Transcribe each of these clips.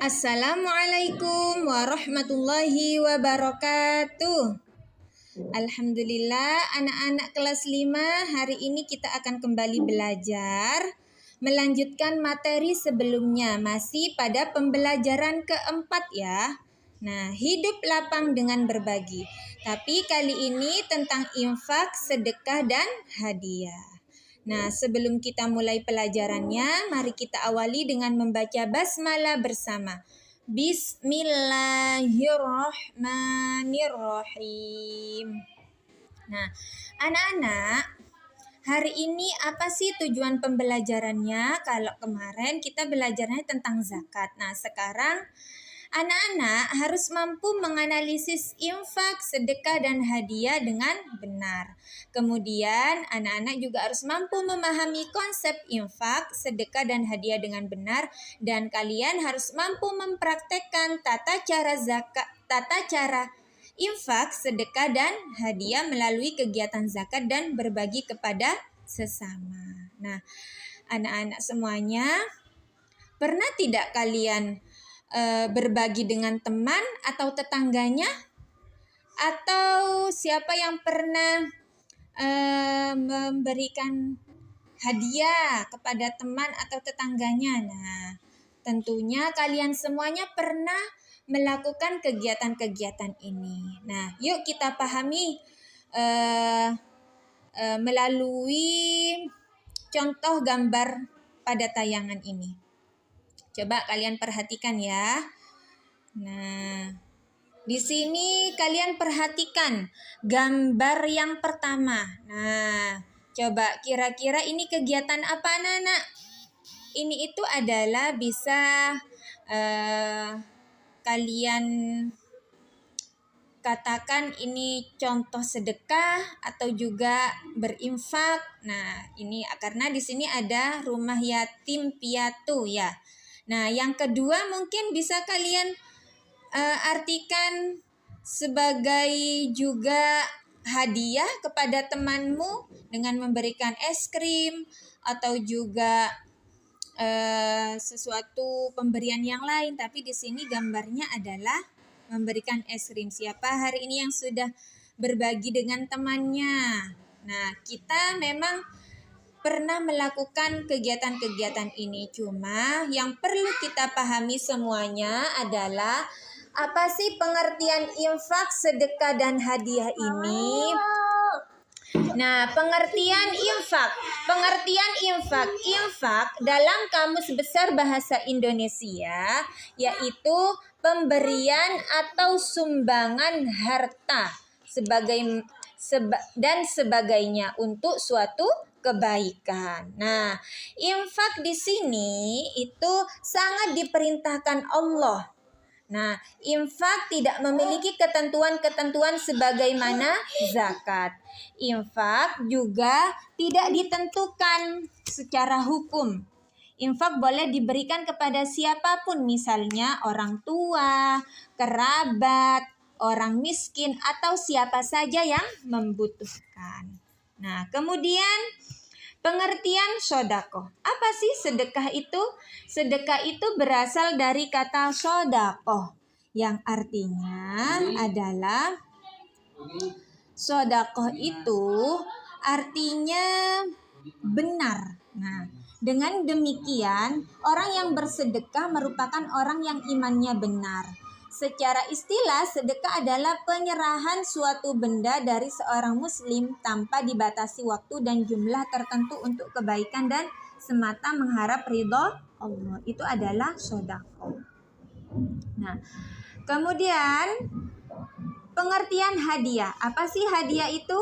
Assalamualaikum warahmatullahi wabarakatuh. Alhamdulillah, anak-anak kelas 5, hari ini kita akan kembali belajar, melanjutkan materi sebelumnya, masih pada pembelajaran keempat ya. Nah, hidup lapang dengan berbagi. Tapi kali ini tentang infak, sedekah, dan hadiah. Nah, sebelum kita mulai pelajarannya, mari kita awali dengan membaca basmalah bersama. Bismillahirrahmanirrahim. Nah, anak-anak, hari ini apa sih tujuan pembelajarannya? Kalau kemarin kita belajarnya tentang zakat. Nah, sekarang anak-anak harus mampu menganalisis infak, sedekah, dan hadiah dengan benar. Kemudian, anak-anak juga harus mampu memahami konsep infak, sedekah, dan hadiah dengan benar. Dan kalian harus mampu mempraktekkan tata cara infak, sedekah, dan hadiah melalui kegiatan zakat dan berbagi kepada sesama. Nah, anak-anak semuanya, pernah tidak kalian berbagi dengan teman atau tetangganya, atau siapa yang pernah memberikan hadiah kepada teman atau tetangganya? Nah, tentunya kalian semuanya pernah melakukan kegiatan-kegiatan ini. Nah, yuk kita pahami melalui contoh gambar pada tayangan ini. Coba kalian perhatikan ya. Nah, di sini kalian perhatikan gambar yang pertama. Nah, coba kira-kira ini kegiatan apa, anak-anak? Ini itu adalah bisa kalian katakan ini contoh sedekah atau juga berinfak. Nah, ini karena di sini ada rumah yatim piatu ya. Nah, yang kedua mungkin bisa kalian artikan sebagai juga hadiah kepada temanmu dengan memberikan es krim atau juga sesuatu pemberian yang lain. Tapi di sini gambarnya adalah memberikan es krim. Siapa hari ini yang sudah berbagi dengan temannya? Nah, kita memang pernah melakukan kegiatan-kegiatan ini. Cuma yang perlu kita pahami semuanya adalah apa sih pengertian infak, sedekah, dan hadiah ini? Nah, pengertian infak. Infak dalam Kamus Besar Bahasa Indonesia yaitu pemberian atau sumbangan harta dan sebagainya untuk suatu kebaikan. Nah, infak di sini itu sangat diperintahkan Allah. Nah, infak tidak memiliki ketentuan-ketentuan sebagaimana zakat. Infak juga tidak ditentukan secara hukum. Infak boleh diberikan kepada siapapun, misalnya orang tua, kerabat, orang miskin, atau siapa saja yang membutuhkan. Nah, kemudian pengertian sodako. Apa sih sedekah itu? Sedekah itu berasal dari kata sodako, yang artinya adalah sodako itu artinya benar. Nah, dengan demikian orang yang bersedekah merupakan orang yang imannya benar. Secara istilah, sedekah adalah penyerahan suatu benda dari seorang muslim tanpa dibatasi waktu dan jumlah tertentu untuk kebaikan dan semata mengharap ridho Allah. Itu adalah sedekah. Nah, kemudian pengertian hadiah. Apa sih hadiah itu?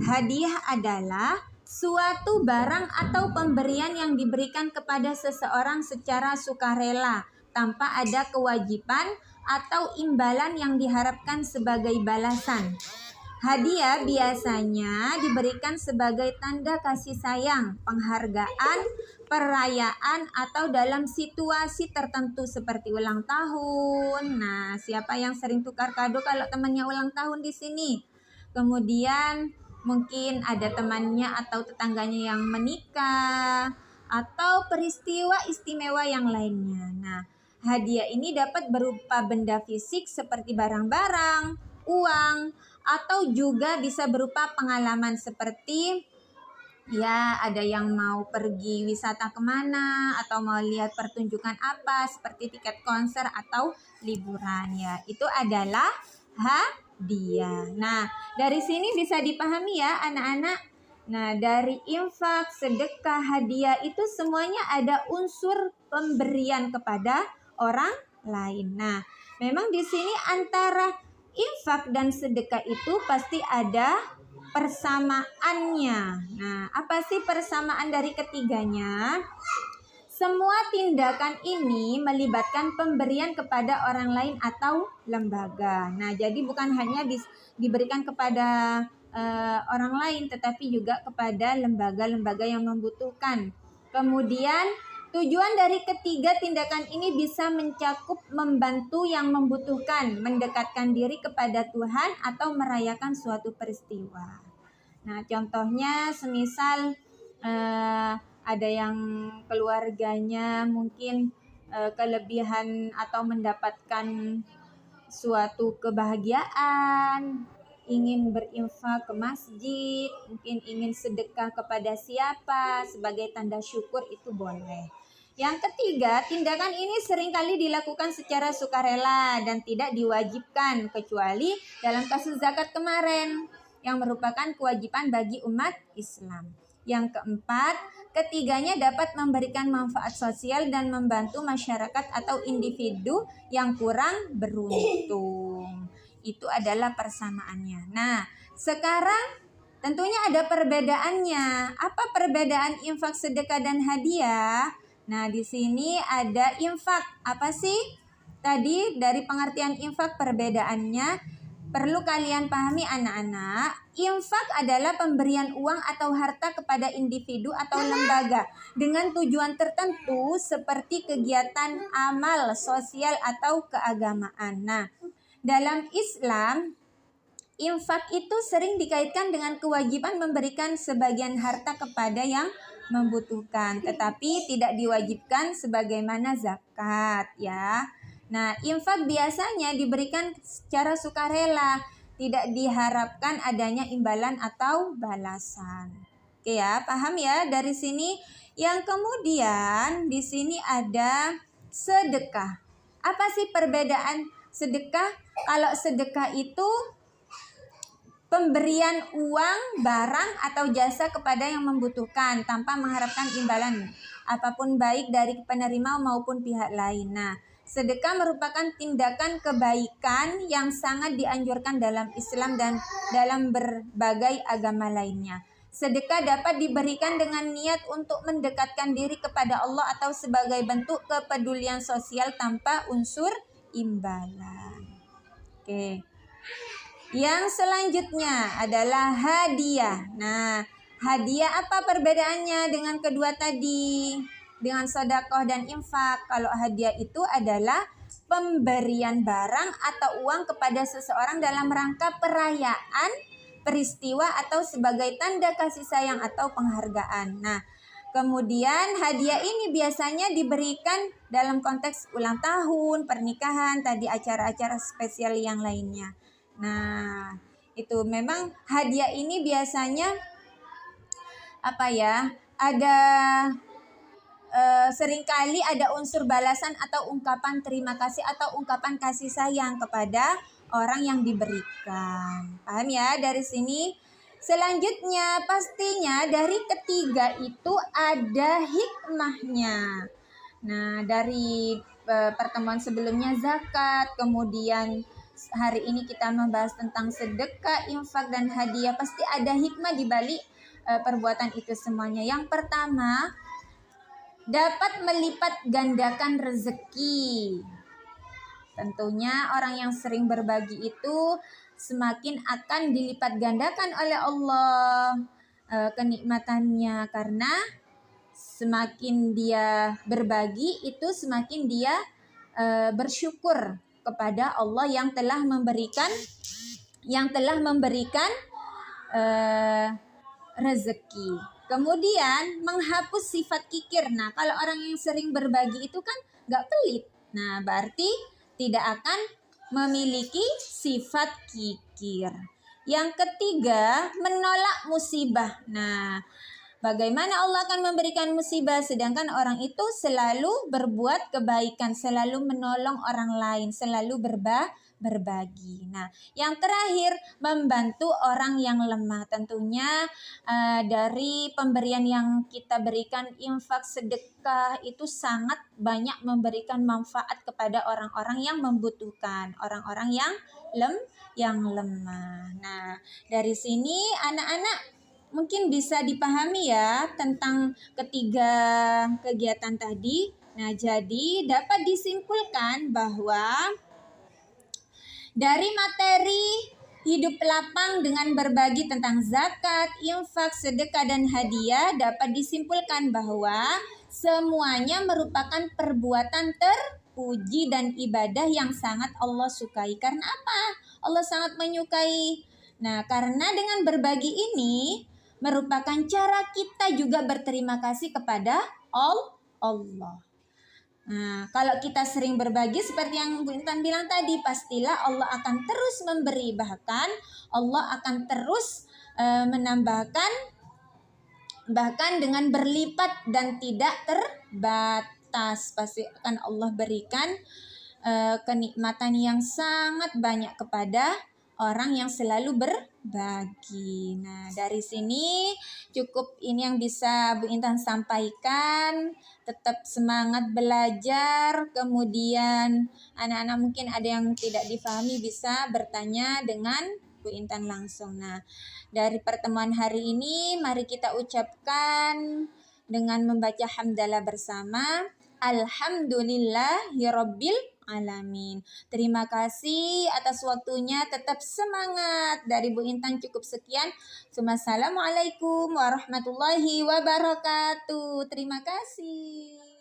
Hadiah adalah suatu barang atau pemberian yang diberikan kepada seseorang secara sukarela tanpa ada kewajiban atau imbalan yang diharapkan sebagai balasan. Hadiah biasanya diberikan sebagai tanda kasih sayang, penghargaan, perayaan, atau dalam situasi tertentu seperti ulang tahun. Nah, siapa yang sering tukar kado kalau temannya ulang tahun di sini? Kemudian mungkin ada temannya atau tetangganya yang menikah, atau peristiwa istimewa yang lainnya. Nah, hadiah ini dapat berupa benda fisik seperti barang-barang, uang, atau juga bisa berupa pengalaman seperti ya ada yang mau pergi wisata kemana atau mau lihat pertunjukan apa seperti tiket konser atau liburan ya. Itu adalah hadiah. Nah, dari sini bisa dipahami ya anak-anak. Nah, dari infak, sedekah, hadiah itu semuanya ada unsur pemberian kepada orang lain. Nah, memang di sini antara infak dan sedekah itu pasti ada persamaannya. Nah, apa sih persamaan dari ketiganya? Semua tindakan ini melibatkan pemberian kepada orang lain atau lembaga. Nah, jadi bukan hanya diberikan kepada orang lain, tetapi juga kepada lembaga-lembaga yang membutuhkan. Kemudian, tujuan dari ketiga tindakan ini bisa mencakup membantu yang membutuhkan, mendekatkan diri kepada Tuhan, atau merayakan suatu peristiwa. Nah, contohnya semisal ada yang keluarganya mungkin kelebihan atau mendapatkan suatu kebahagiaan, ingin berinfak ke masjid, mungkin ingin sedekah kepada siapa sebagai tanda syukur, itu boleh. Yang ketiga, tindakan ini seringkali dilakukan secara sukarela dan tidak diwajibkan kecuali dalam kasus zakat kemarin yang merupakan kewajiban bagi umat Islam. Yang keempat, ketiganya dapat memberikan manfaat sosial dan membantu masyarakat atau individu yang kurang beruntung. Itu adalah persamaannya. Nah, sekarang tentunya ada perbedaannya. Apa perbedaan infak, sedekah, dan hadiah? Nah, di sini ada infak. Apa sih? Tadi dari pengertian infak perbedaannya perlu kalian pahami anak-anak. Infak adalah pemberian uang atau harta kepada individu atau lembaga dengan tujuan tertentu seperti kegiatan amal sosial atau keagamaan. Nah, dalam Islam, infak itu sering dikaitkan dengan kewajiban memberikan sebagian harta kepada yang membutuhkan, tetapi tidak diwajibkan sebagaimana zakat ya. Nah, infak biasanya diberikan secara sukarela, tidak diharapkan adanya imbalan atau balasan. Oke ya, paham ya dari sini? Yang kemudian di sini ada sedekah. Apa sih perbedaan sedekah? Kalau sedekah itu pemberian uang, barang, atau jasa kepada yang membutuhkan tanpa mengharapkan imbalan apapun baik dari penerima maupun pihak lain. Nah, sedekah merupakan tindakan kebaikan yang sangat dianjurkan dalam Islam dan dalam berbagai agama lainnya. Sedekah dapat diberikan dengan niat untuk mendekatkan diri kepada Allah atau sebagai bentuk kepedulian sosial tanpa unsur imbalan. Oke. Yang selanjutnya adalah hadiah. Nah, hadiah apa perbedaannya dengan kedua tadi? Dengan sedekah dan infak. Kalau hadiah itu adalah pemberian barang atau uang kepada seseorang dalam rangka perayaan, peristiwa, atau sebagai tanda kasih sayang atau penghargaan. Nah, kemudian hadiah ini biasanya diberikan dalam konteks ulang tahun, pernikahan, tadi acara-acara spesial yang lainnya. Nah, itu memang hadiah ini biasanya apa ya? Ada seringkali ada unsur balasan atau ungkapan terima kasih atau ungkapan kasih sayang kepada orang yang diberikan. Paham ya dari sini? Selanjutnya pastinya dari ketiga itu ada hikmahnya. Nah, dari pertemuan sebelumnya zakat, kemudian hari ini kita membahas tentang sedekah, infak, dan hadiah. Pasti ada hikmah di balik perbuatan itu semuanya. Yang pertama, dapat melipat gandakan rezeki. Tentunya orang yang sering berbagi itu semakin akan dilipat gandakan oleh Allah kenikmatannya, karena semakin dia berbagi itu semakin dia bersyukur kepada Allah yang telah memberikan rezeki. Kemudian menghapus sifat kikir. Nah, kalau orang yang sering berbagi itu kan nggak pelit, Nah, berarti tidak akan memiliki sifat kikir. Yang ketiga, menolak musibah. Nah, bagaimana Allah akan memberikan musibah sedangkan orang itu selalu berbuat kebaikan, selalu menolong orang lain, selalu berbagi. Nah, yang terakhir membantu orang yang lemah. Tentunya dari pemberian yang kita berikan, infak, sedekah itu sangat banyak memberikan manfaat kepada orang-orang yang membutuhkan, orang-orang yang lemah. Nah, dari sini anak-anak mungkin bisa dipahami ya tentang ketiga kegiatan tadi. Nah, jadi dapat disimpulkan bahwa dari materi hidup lapang dengan berbagi tentang zakat, infak, sedekah, dan hadiah dapat disimpulkan bahwa semuanya merupakan perbuatan terpuji dan ibadah yang sangat Allah sukai. Karena apa? Allah sangat menyukai. Nah, karena dengan berbagi ini merupakan cara kita juga berterima kasih kepada Allah. Nah, kalau kita sering berbagi seperti yang Bu Intan bilang tadi, pastilah Allah akan terus memberi, bahkan Allah akan terus menambahkan, bahkan dengan berlipat dan tidak terbatas. Pasti akan Allah berikan kenikmatan yang sangat banyak kepada orang yang selalu berbagi. Nah, dari sini cukup ini yang bisa Bu Intan sampaikan. Tetap semangat belajar. Kemudian anak-anak mungkin ada yang tidak difahami bisa bertanya dengan Bu Intan langsung. Nah, dari pertemuan hari ini mari kita ucapkan dengan membaca hamdalah bersama. Alhamdulillahirabbil alamin. Terima kasih atas waktunya. Tetap semangat. Dari Bu Intan cukup sekian. Assalamualaikum warahmatullahi wabarakatuh. Terima kasih.